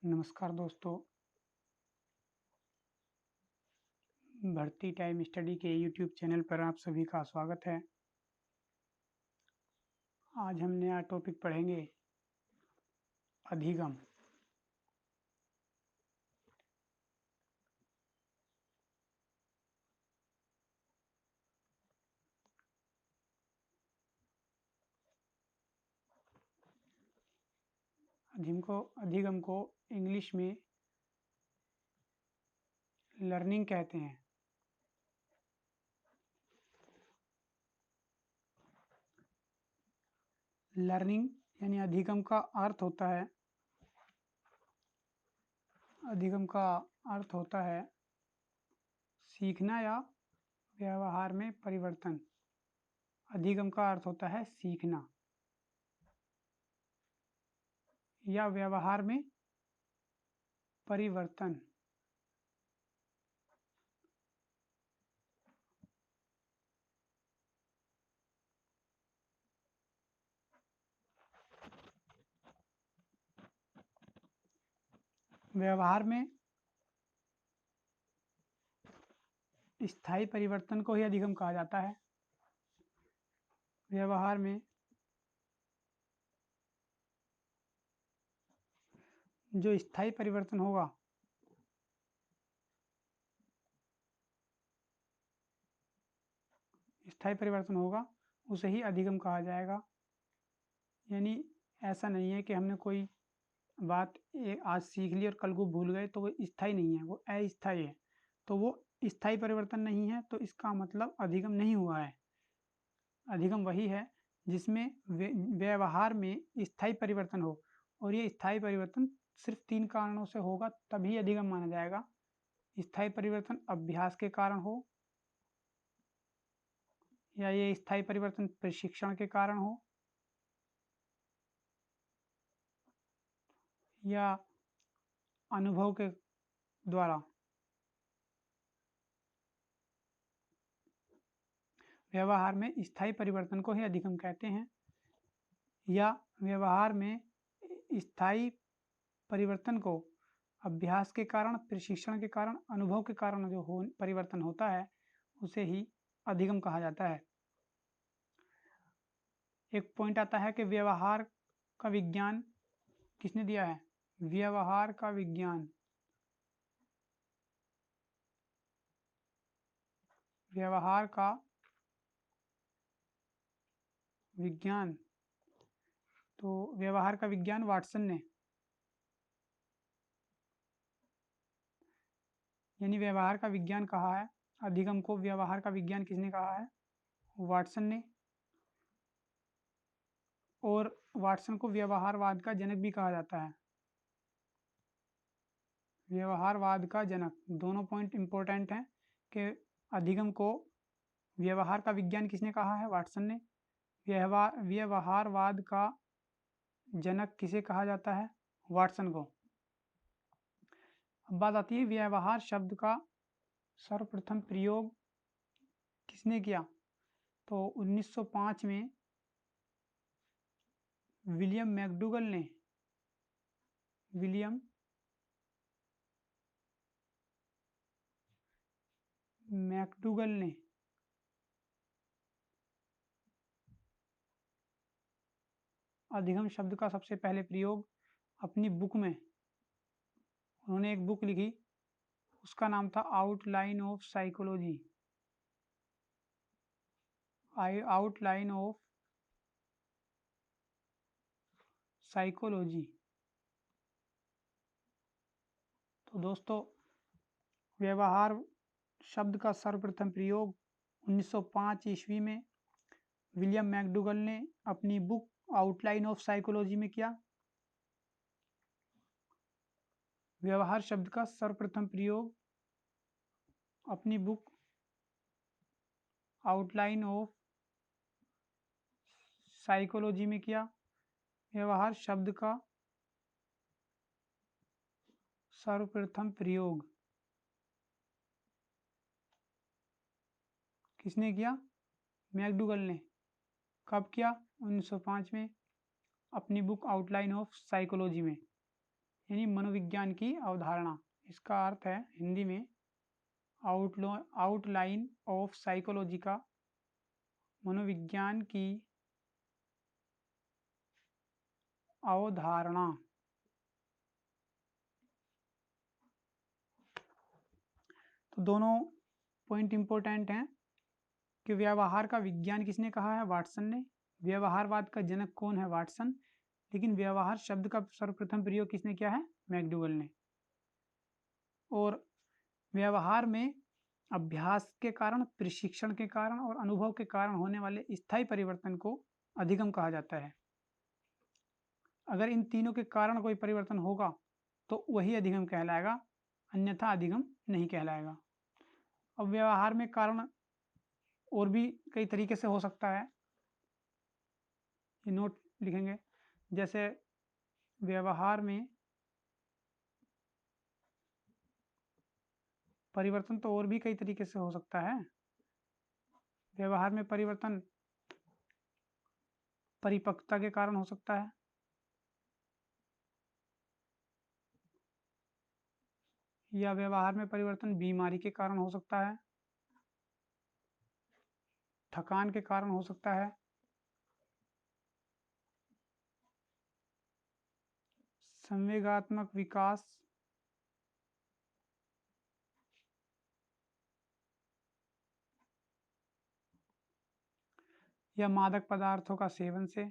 नमस्कार दोस्तों, भर्ती टाइम स्टडी के यूट्यूब चैनल पर आप सभी का स्वागत है। आज हम नया टॉपिक पढ़ेंगे, अधिगम। अधिगम को इंग्लिश में लर्निंग कहते हैं। लर्निंग यानी अधिगम का अर्थ होता है सीखना या व्यवहार में परिवर्तन। अधिगम का अर्थ होता है सीखना या व्यवहार में परिवर्तन। व्यवहार में स्थायी परिवर्तन को ही अधिगम कहा जाता है। व्यवहार में जो स्थायी परिवर्तन होगा उसे ही अधिगम कहा जाएगा। यानी ऐसा नहीं है कि हमने कोई बात आज सीख ली और कल को भूल गए तो वो स्थायी नहीं है, वो अस्थायी है। तो वो स्थायी परिवर्तन नहीं है, तो इसका मतलब अधिगम नहीं हुआ है। अधिगम वही है जिसमें व्यवहार में स्थायी परिवर्तन हो, और ये स्थायी परिवर्तन सिर्फ 3 कारणों से होगा, तभी अधिगम माना जाएगा। स्थायी परिवर्तन अभ्यास के कारण हो, या ये स्थायी परिवर्तन प्रशिक्षण के कारण हो, या अनुभव के द्वारा। व्यवहार में स्थायी परिवर्तन को ही अधिगम कहते हैं, या व्यवहार में स्थायी परिवर्तन को अभ्यास के कारण, प्रशिक्षण के कारण, अनुभव के कारण जो परिवर्तन होता है उसे ही अधिगम कहा जाता है। एक पॉइंट आता है कि व्यवहार का विज्ञान किसने दिया है? व्यवहार का विज्ञान, व्यवहार का विज्ञान, तो व्यवहार का विज्ञान वाटसन ने, यानी व्यवहार का विज्ञान कहा है। अधिगम को व्यवहार का विज्ञान किसने कहा है? वाटसन ने। और वाटसन को व्यवहारवाद का जनक भी कहा जाता है। व्यवहारवाद का जनक, दोनों पॉइंट इंपॉर्टेंट हैं कि अधिगम को व्यवहार का विज्ञान किसने कहा है? वाटसन ने। व्यवहारवाद का जनक किसे कहा जाता है? वाटसन को। अब बात आती है व्यवहार शब्द का सर्वप्रथम प्रयोग किसने किया? तो 1905 में विलियम मैकडूगल ने अधिगम शब्द का सबसे पहले प्रयोग अपनी बुक में, उन्होंने एक बुक लिखी, उसका नाम था outline of psychology. Outline of psychology. तो दोस्तों, व्यवहार शब्द का सर्वप्रथम प्रयोग 1905 ईस्वी में विलियम मैकडूगल ने अपनी बुक आउटलाइन ऑफ साइकोलॉजी में किया। व्यवहार शब्द का सर्वप्रथम प्रयोग अपनी बुक आउटलाइन ऑफ साइकोलॉजी में किया। व्यवहार शब्द का सर्वप्रथम प्रयोग किसने किया? मैकडूगल ने। कब किया? 1905 में अपनी बुक आउटलाइन ऑफ साइकोलॉजी में। यानी मनोविज्ञान की अवधारणा। इसका अर्थ है हिंदी में आउटलाइन ऑफ साइकोलॉजी का मनोविज्ञान की अवधारणा। तो दोनों पॉइंट इंपॉर्टेंट हैं कि व्यवहार का विज्ञान किसने कहा है, वाटसन ने। व्यवहारवाद का जनक कौन है, वाटसन। लेकिन व्यवहार शब्द का सर्वप्रथम प्रयोग किसने किया है, मैकडूगल ने। और व्यवहार में अभ्यास के कारण, प्रशिक्षण के कारण और अनुभव के कारण होने वाले स्थायी परिवर्तन को अधिगम कहा जाता है। अगर इन तीनों के कारण कोई परिवर्तन होगा तो वही अधिगम कहलाएगा, अन्यथा अधिगम नहीं कहलाएगा। अब व्यवहार में कारण और भी कई तरीके से हो सकता है, ये नोट लिखेंगे। जैसे व्यवहार में परिवर्तन तो और भी कई तरीके से हो सकता है। व्यवहार में परिवर्तन परिपक्वता के कारण हो सकता है, या व्यवहार में परिवर्तन बीमारी के कारण हो सकता है, थकान के कारण हो सकता है, संवेगात्मक विकास, या मादक पदार्थों का सेवन से।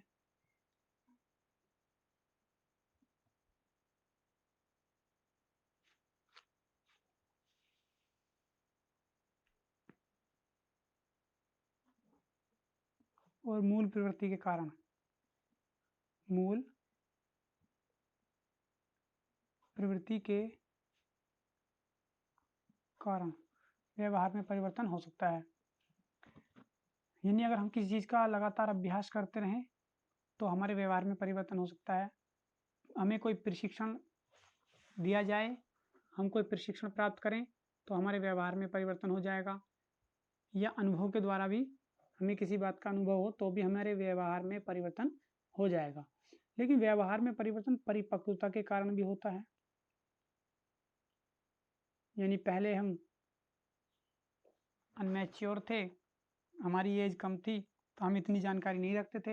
और मूल प्रवृत्ति के कारण, मूल प्रवृत्ति के कारण व्यवहार में परिवर्तन हो सकता है। यानी अगर हम किसी चीज़ का लगातार अभ्यास करते रहें तो हमारे व्यवहार में परिवर्तन हो सकता है। हमें कोई प्रशिक्षण दिया जाए, हम कोई प्रशिक्षण प्राप्त करें तो हमारे व्यवहार में परिवर्तन हो जाएगा, या अनुभव के द्वारा भी हमें किसी बात का अनुभव हो तो भी हमारे व्यवहार में परिवर्तन हो जाएगा। लेकिन व्यवहार में परिवर्तन परिपक्वता के कारण भी होता है। यानी पहले हम अनमैच्योर थे, हमारी एज कम थी तो हम इतनी जानकारी नहीं रखते थे,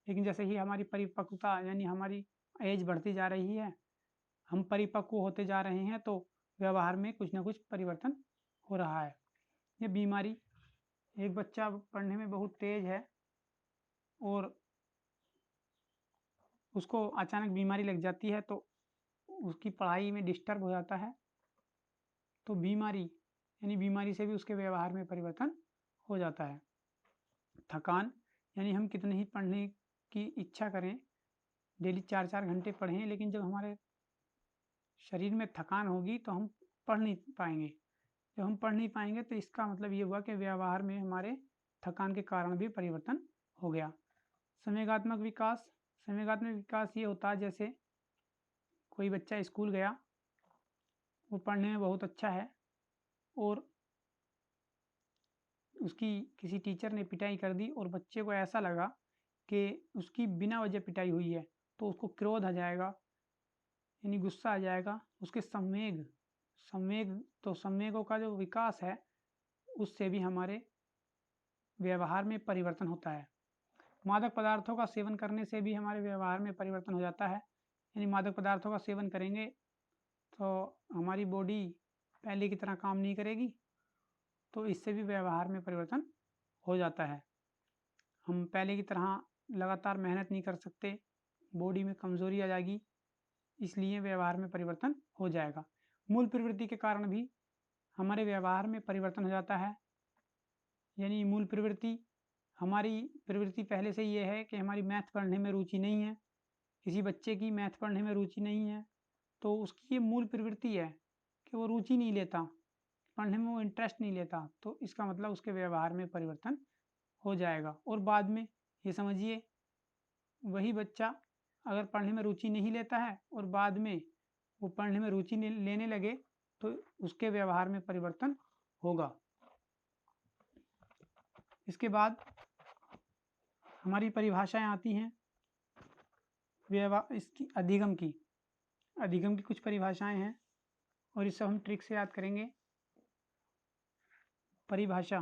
लेकिन जैसे ही हमारी परिपक्वता यानी हमारी एज बढ़ती जा रही है, हम परिपक्व होते जा रहे हैं, तो व्यवहार में कुछ ना कुछ परिवर्तन हो रहा है। ये बीमारी, एक बच्चा पढ़ने में बहुत तेज है और उसको अचानक बीमारी लग जाती है तो उसकी पढ़ाई में डिस्टर्ब हो जाता है, तो बीमारी यानी बीमारी से भी उसके व्यवहार में परिवर्तन हो जाता है। थकान, यानी हम कितने ही पढ़ने की इच्छा करें, डेली 4-4 घंटे पढ़ें, लेकिन जब हमारे शरीर में थकान होगी तो हम पढ़ नहीं पाएंगे। जब हम पढ़ नहीं पाएंगे तो इसका मतलब ये हुआ कि व्यवहार में हमारे थकान के कारण भी परिवर्तन हो गया। संवेगात्मक विकास, संवेगात्मक विकास ये होता है जैसे कोई बच्चा स्कूल गया, वो पढ़ने में बहुत अच्छा है और उसकी किसी टीचर ने पिटाई कर दी और बच्चे को ऐसा लगा कि उसकी बिना वजह पिटाई हुई है, तो उसको क्रोध आ जाएगा, यानी गुस्सा आ जाएगा। उसके संवेग संवेग तो संवेगों का जो विकास है उससे भी हमारे व्यवहार में परिवर्तन होता है। मादक पदार्थों का सेवन करने से भी हमारे व्यवहार में परिवर्तन हो जाता है। यानी मादक पदार्थों का सेवन करेंगे तो हमारी बॉडी पहले की तरह काम नहीं करेगी, तो इससे भी व्यवहार में परिवर्तन हो जाता है। हम पहले की तरह लगातार मेहनत नहीं कर सकते, बॉडी में कमज़ोरी आ जाएगी, इसलिए व्यवहार में परिवर्तन हो जाएगा। मूल प्रवृत्ति के कारण भी हमारे व्यवहार में परिवर्तन हो जाता है। यानी मूल प्रवृत्ति, हमारी प्रवृत्ति पहले से ये है कि हमारी मैथ पढ़ने में रुचि नहीं है। किसी बच्चे की मैथ पढ़ने में रुचि नहीं है तो उसकी ये मूल प्रवृत्ति है कि वो रुचि नहीं लेता, पढ़ने में वो इंटरेस्ट नहीं लेता, तो इसका मतलब उसके व्यवहार में परिवर्तन हो जाएगा। और बाद में ये समझिए, वही बच्चा अगर पढ़ने में रुचि नहीं लेता है और बाद में वो पढ़ने में रुचि लेने लगे तो उसके व्यवहार में परिवर्तन होगा। इसके बाद हमारी परिभाषाएं आती हैं इसकी अधिगम की। अधिगम की कुछ परिभाषाएं हैं और इसे हम ट्रिक से याद करेंगे। परिभाषा,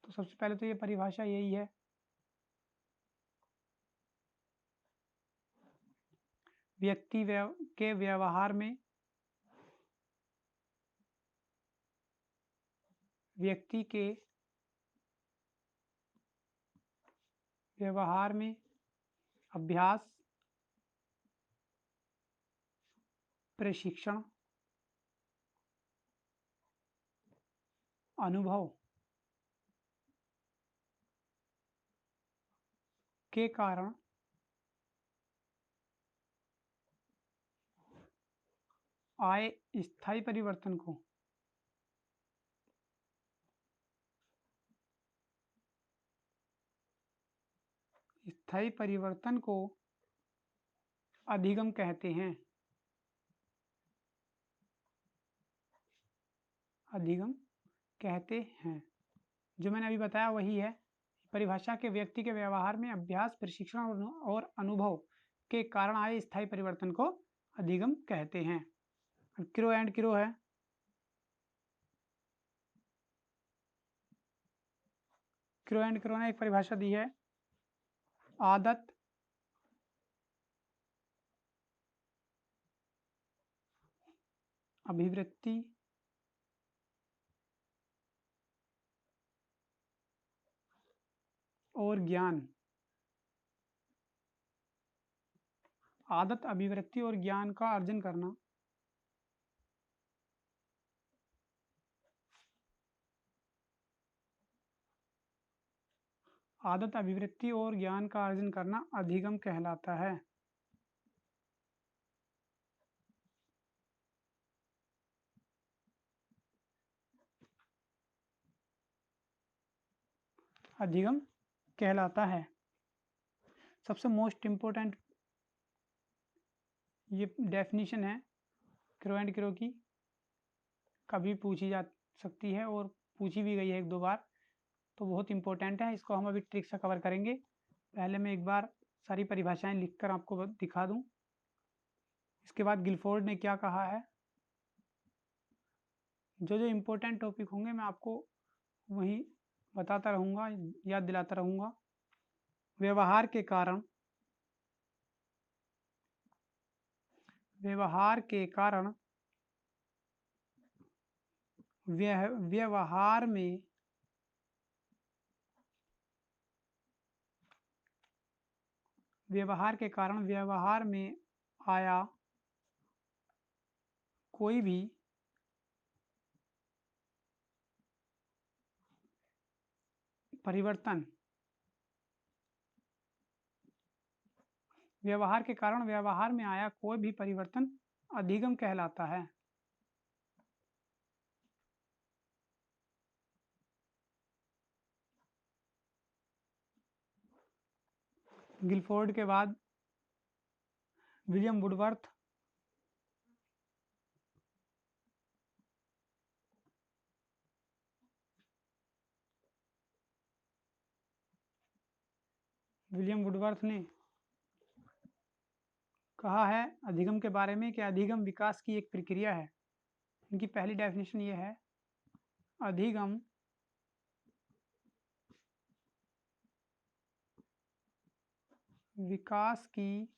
तो सबसे पहले तो ये परिभाषा यही है, व्यक्ति के व्यवहार में व्यक्ति के व्यवहार में अभ्यास, प्रशिक्षण, अनुभव के कारण आए स्थायी परिवर्तन को अधिगम कहते हैं। अधिगम कहते हैं। जो मैंने अभी बताया वही है। परिभाषा के व्यक्ति के व्यवहार में अभ्यास, प्रशिक्षण और अनुभव के कारण आए स्थायी परिवर्तन को अधिगम कहते हैं। क्रो एंड क्रो है, क्रो एंड क्रो ने एक परिभाषा दी है, आदत, अभिवृत्ति, और ज्ञान। आदत, अभिवृत्ति और ज्ञान का अर्जन करना आदत, अभिवृत्ति और ज्ञान का अर्जन करना अधिगम कहलाता है। अधिगम कहलाता है। सबसे मोस्ट इम्पोर्टेंट ये डेफिनेशन है क्रो एंड क्रो की, कभी पूछी जा सकती है और पूछी भी गई है एक दो बार, तो बहुत इम्पोर्टेंट है। इसको हम अभी ट्रिक से कवर करेंगे। पहले मैं एक बार सारी परिभाषाएं लिखकर आपको दिखा दूं। इसके बाद गिलफोर्ड ने क्या कहा है, जो जो इम्पोर्टेंट टॉपिक होंगे मैं आपको वही बताता रहूँगा, याद दिलाता रहूँगा। व्यवहार के कारण व्यवहार के कारण व्यवहार में व्यवहार के कारण व्यवहार में आया कोई भी परिवर्तन व्यवहार के कारण व्यवहार में आया कोई भी परिवर्तन अधिगम कहलाता है। गिलफोर्ड के बाद विलियम वुडवर्थ, विलियम वुडवर्थ ने कहा है अधिगम के बारे में कि अधिगम विकास की एक प्रक्रिया है। इनकी पहली डेफिनेशन ये है, अधिगम विकास की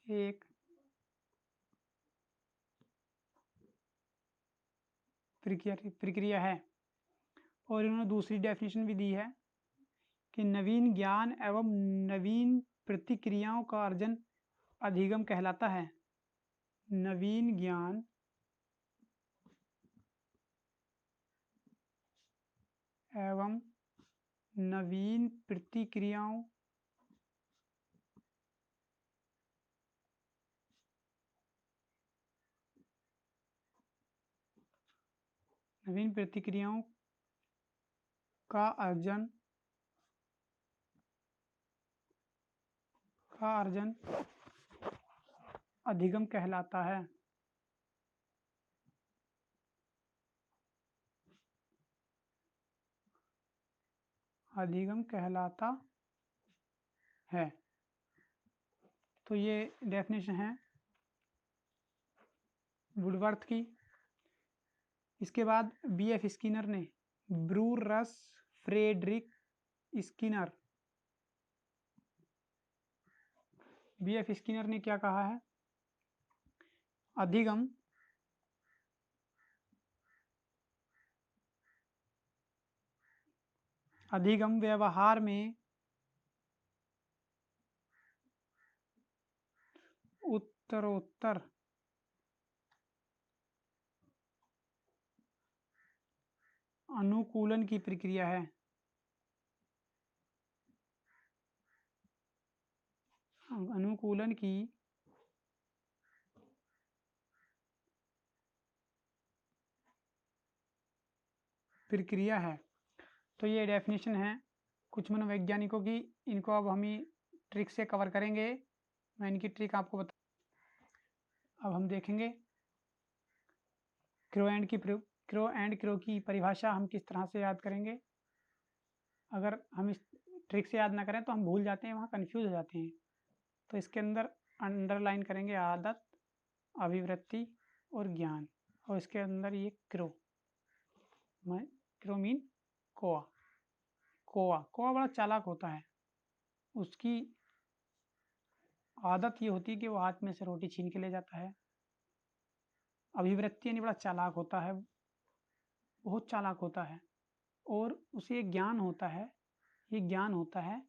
एक प्रक्रिया है। और इन्होंने दूसरी डेफिनेशन भी दी है कि नवीन ज्ञान एवं नवीन प्रतिक्रियाओं का अर्जन अधिगम कहलाता है। नवीन ज्ञान एवं नवीन प्रतिक्रियाओं का अर्जन अधिगम कहलाता है। अधिगम कहलाता है। तो ये डेफिनेशन है वुडवर्थ की। इसके बाद B.F. स्किनर ने ब्रूर रस फ्रेडरिक स्किनर, B.F. स्किनर ने क्या कहा है, अधिगम व्यवहार में उत्तरोत्तर अनुकूलन की प्रक्रिया है। अनुकूलन की प्रक्रिया है। तो ये डेफिनेशन है कुछ मनोवैज्ञानिकों की। इनको अब हम ही ट्रिक से कवर करेंगे। मैं इनकी ट्रिक आपको बता, अब हम देखेंगे क्रो एंड क्रो की परिभाषा हम किस तरह से याद करेंगे। अगर हम इस ट्रिक से याद ना करें तो हम भूल जाते हैं, वहाँ कन्फ्यूज हो जाते हैं। तो इसके अंदर अंडरलाइन करेंगे आदत, अभिवृत्ति और ज्ञान, और इसके अंदर ये क्रो मीन कोआ। कोआ बड़ा चालाक होता है। उसकी आदत ये होती है कि वो हाथ में से रोटी छीन के ले जाता है। अभिवृत्ति यानी बड़ा चालाक होता है, बहुत चालाक होता है। और उसे एक ज्ञान होता है, ये ज्ञान होता है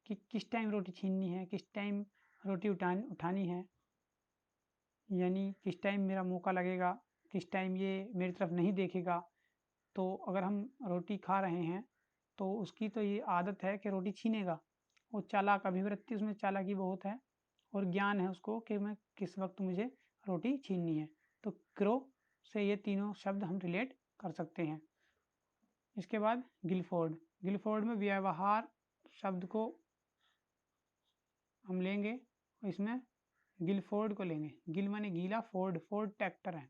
कि किस टाइम रोटी छीननी है, किस टाइम रोटी उठानी है, यानी किस टाइम मेरा मौका लगेगा, किस टाइम ये मेरी तरफ नहीं देखेगा। तो अगर हम रोटी खा रहे हैं तो उसकी तो ये आदत है कि रोटी छीनेगा। वो चालाक, अभिवृत्ति उसमें चालाकी बहुत है, और ज्ञान है उसको कि मैं किस वक्त मुझे रोटी छीननी है। तो क्रो से ये तीनों शब्द हम रिलेट कर सकते हैं। इसके बाद गिलफोर्ड में व्यवहार शब्द को हम लेंगे, इसमें गिलफोर्ड को लेंगे। गिल माने गीला, फोर्ड ट्रैक्टर है।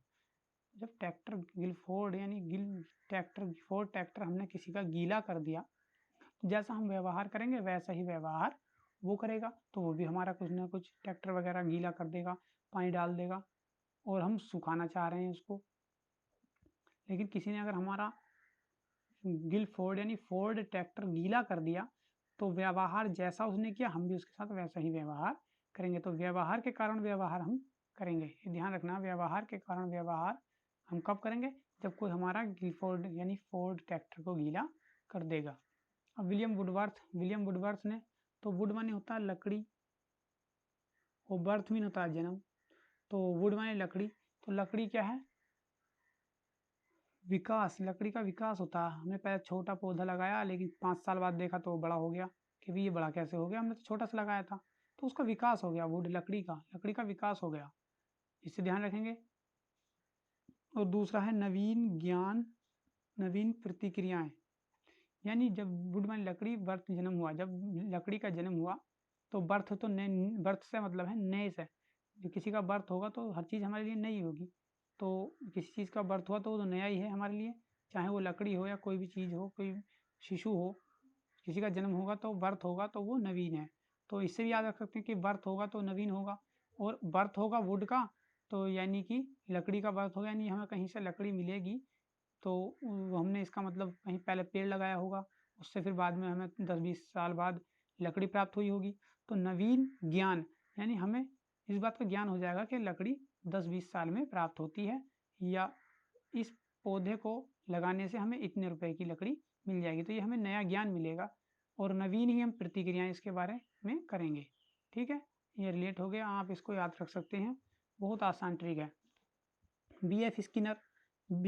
जब ट्रैक्टर गिलफोर्ड यानी फोर्ड ट्रैक्टर हमने किसी का गीला कर दिया, जैसा हम व्यवहार करेंगे वैसा ही व्यवहार वो करेगा। तो वो भी हमारा कुछ ना कुछ ट्रैक्टर वगैरह गीला कर देगा, पानी डाल देगा, और हम सुखाना चाह रहे हैं उसको। लेकिन किसी ने अगर हमारा गिलफोर्ड यानी फोर्ड ट्रैक्टर गीला कर दिया, तो व्यवहार जैसा उसने किया हम भी उसके साथ वैसा ही व्यवहार करेंगे। तो व्यवहार के कारण व्यवहार हम करेंगे, ये ध्यान रखना। व्यवहार के कारण व्यवहार हम कब करेंगे, जब कोई हमारा गिलफोर्ड यानी फोर्ड ट्रैक्टर को गीला कर देगा। अब विलियम वुडवर्थ ने, तो वुड माने होता है लकड़ी, और बर्थ मीन होता है जन्म। तो वुड माने लकड़ी, तो लकड़ी क्या है, विकास। लकड़ी का विकास होता है। हमने पहले छोटा पौधा लगाया, लेकिन 5 साल बाद देखा तो वो बड़ा हो गया, कि भी ये बड़ा कैसे हो गया, हमने तो छोटा सा लगाया था। तो उसका विकास हो गया, वुड लकड़ी का विकास हो गया, इससे ध्यान रखेंगे। और दूसरा है नवीन ज्ञान, नवीन प्रतिक्रियाएं। यानी जब वुड माने लकड़ी, बर्थ जन्म हुआ, जब लकड़ी का जन्म हुआ तो बर्थ तो नए, बर्थ से मतलब है नए से। जो किसी का बर्थ होगा तो हर चीज़ हमारे लिए नई होगी। तो किसी चीज़ का बर्थ हुआ तो वो तो नया ही है हमारे लिए, चाहे वो लकड़ी हो या कोई भी चीज़ हो, कोई शिशु हो। किसी का जन्म होगा तो बर्थ होगा तो वो नवीन है। तो इससे भी याद रख सकते हैं कि बर्थ होगा तो नवीन होगा। और बर्थ होगा वुड का, तो यानी कि लकड़ी का बर्थ होगा, यानी हमें कहीं से लकड़ी मिलेगी। तो हमने इसका मतलब कहीं पहले पेड़ लगाया होगा, उससे फिर बाद में हमें 10-20 साल बाद लकड़ी प्राप्त हुई होगी। तो नवीन ज्ञान यानी हमें इस बात का ज्ञान हो जाएगा कि लकड़ी 10-20 साल में प्राप्त होती है, या इस पौधे को लगाने से हमें इतने रुपए की लकड़ी मिल जाएगी। तो ये हमें नया ज्ञान मिलेगा, और नवीन ही हम प्रतिक्रियाएं इसके बारे में करेंगे। ठीक है, ये रिलेट हो गया, आप इसको याद रख सकते हैं, बहुत आसान ट्रिक है। बी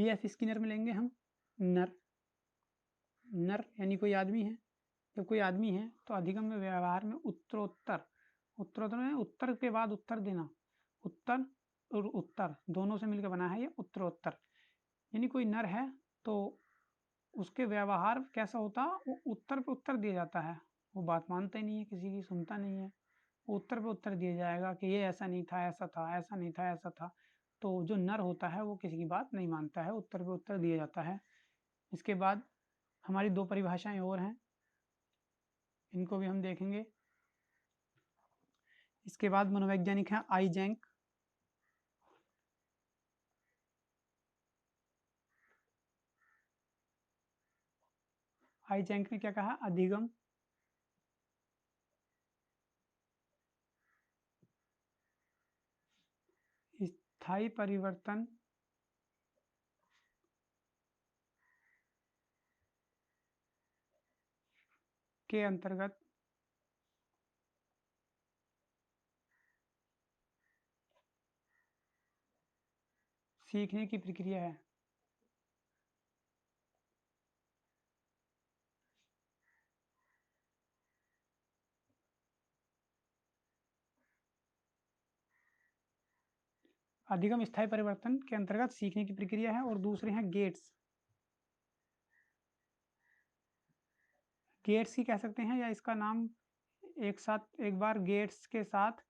एफ स्किनर में लेंगे हम नर। नर यानी कोई आदमी है। जब कोई आदमी है तो अधिगम में व्यवहार में उत्तरोत्तर में उत्तर के बाद उत्तर देना, उत्तर और उत्तर दोनों से मिलकर बना है ये उत्तरोत्तर। यानी कोई नर है तो उसके व्यवहार कैसा होता, वो उत्तर पे उत्तर दिया जाता है। वो बात मानता ही नहीं है, किसी की सुनता नहीं है, वो उत्तर पे उत्तर दिया जाएगा कि ये ऐसा नहीं था, ऐसा था, ऐसा नहीं था, ऐसा था। तो जो नर होता है वो किसी की बात नहीं मानता है, उत्तर पे उत्तर दिया जाता है। इसके बाद हमारी 2 परिभाषाएं और हैं, इनको भी हम देखेंगे। इसके बाद मनोवैज्ञानिक है आईजेंक। आईजेंक ने क्या कहा? अधिगम स्थायी परिवर्तन के अंतर्गत सीखने की प्रक्रिया है। अधिगम स्थायी परिवर्तन के अंतर्गत सीखने की प्रक्रिया है। और दूसरे हैं गेट्स। गेट्स ही कह सकते हैं, या इसका नाम एक साथ एक बार गेट्स के साथ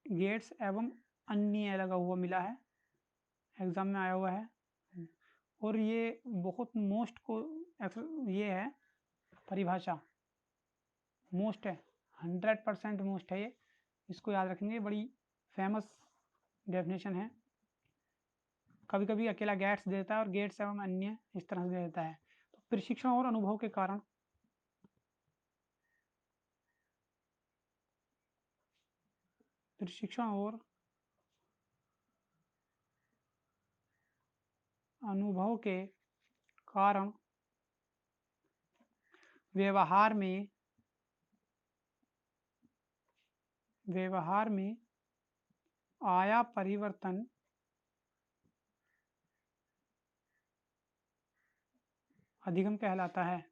गेट्स एवं अन्य लगा हुआ मिला है, एग्जाम में आया हुआ है। और ये बहुत मोस्ट को ये है परिभाषा, मोस्ट है, 100% मोस्ट है ये, इसको याद रखेंगे, बड़ी फेमस डेफिनेशन है। कभी कभी अकेला गेट्स देता है और गेट्स एवं अन्य इस तरह से दे देता है। तो प्रशिक्षण और अनुभव के कारण प्रशिक्षण और अनुभव के कारण व्यवहार में आया परिवर्तन अधिगम कहलाता है।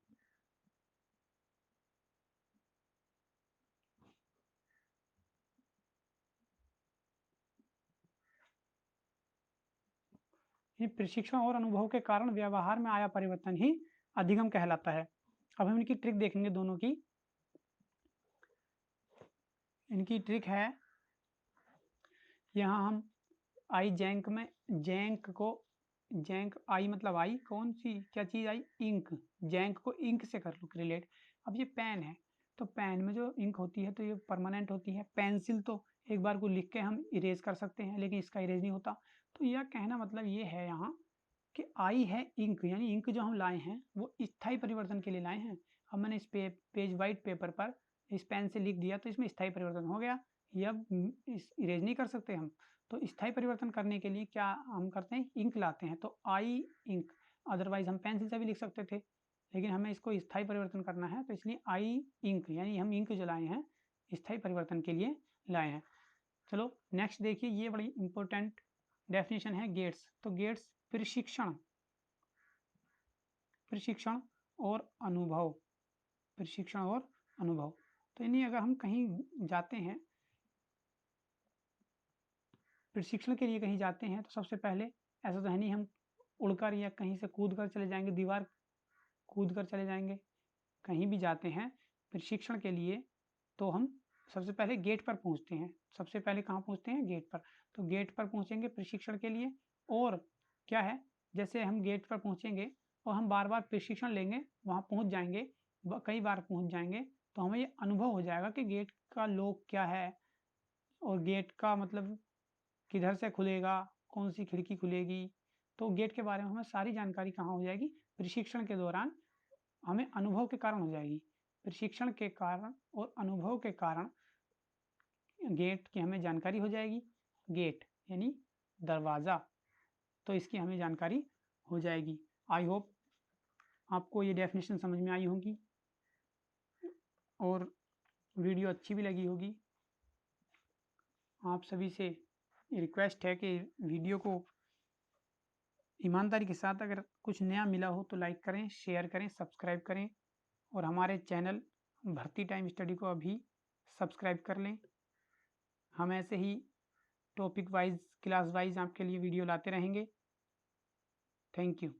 प्रशिक्षण और अनुभव के कारण व्यवहार में आया परिवर्तन ही अधिगम कहलाता है। अब हम इनकी ट्रिक देखेंगे दोनों की। इनकी ट्रिक है, यहाँ हम आई जैंक में जैंक आई मतलब आई कौन सी क्या चीज आई? इंक। जैंक को इंक से कर लो रिलेट। अब ये पेन है, तो पेन में जो इंक होती है तो ये परमानेंट होती है। पेंसिल तो एक बार को लिख के हम इरेज कर सकते हैं, लेकिन इसका इरेज नहीं होता। तो यह कहना मतलब ये है यहाँ कि आई है इंक, यानी इंक जो हम लाए हैं वो स्थायी परिवर्तन के लिए लाए हैं। अब मैंने इस पेज वाइट पेपर पर इस पेन से लिख दिया तो इसमें स्थायी परिवर्तन हो गया। ये अब इस इरेज नहीं कर सकते हम। तो स्थायी परिवर्तन करने के लिए क्या हम करते हैं? इंक लाते हैं। तो आई इंक, अदरवाइज हम पेंसिल से भी लिख सकते थे, लेकिन हमें इसको स्थायी परिवर्तन करना है, तो इसलिए आई इंक, यानी हम इंक जो लाए हैं स्थायी परिवर्तन के लिए लाए हैं। चलो नेक्स्ट देखिए, ये बड़ी इंपॉर्टेंट डेफिनेशन है गेट्स। तो गेट्स प्रशिक्षण और अनुभव, प्रशिक्षण और अनुभव। तो यानी अगर हम कहीं जाते हैं प्रशिक्षण के लिए, कहीं जाते हैं, तो सबसे पहले ऐसा तो है नहीं हम उड़कर या कहीं से कूद कर चले जाएंगे, दीवार कूद कर चले जाएंगे। कहीं भी जाते हैं प्रशिक्षण के लिए तो हम सबसे पहले गेट पर पहुंचते हैं। सबसे पहले कहाँ पहुंचते हैं? गेट पर। तो गेट पर पहुंचेंगे प्रशिक्षण के लिए। और क्या है, जैसे हम गेट पर पहुंचेंगे और हम बार बार प्रशिक्षण लेंगे, वहाँ पहुंच जाएंगे, कई बार पहुंच जाएंगे, तो हमें ये अनुभव हो जाएगा कि गेट का लॉक क्या है, और गेट का मतलब किधर से खुलेगा, कौन सी खिड़की खुलेगी। तो गेट के बारे में हमें सारी जानकारी कहाँ हो जाएगी? प्रशिक्षण के दौरान हमें अनुभव के कारण हो जाएगी। प्रशिक्षण के कारण और अनुभव के कारण गेट की हमें जानकारी हो जाएगी। गेट यानी दरवाज़ा, तो इसकी हमें जानकारी हो जाएगी। आई होप आपको ये डेफिनेशन समझ में आई होगी और वीडियो अच्छी भी लगी होगी। आप सभी से रिक्वेस्ट है कि वीडियो को ईमानदारी के साथ अगर कुछ नया मिला हो तो लाइक करें, शेयर करें, सब्सक्राइब करें, और हमारे चैनल भर्ती टाइम स्टडी को अभी सब्सक्राइब कर लें। हम ऐसे ही टॉपिक वाइज क्लास वाइज आपके लिए वीडियो लाते रहेंगे। Thank you.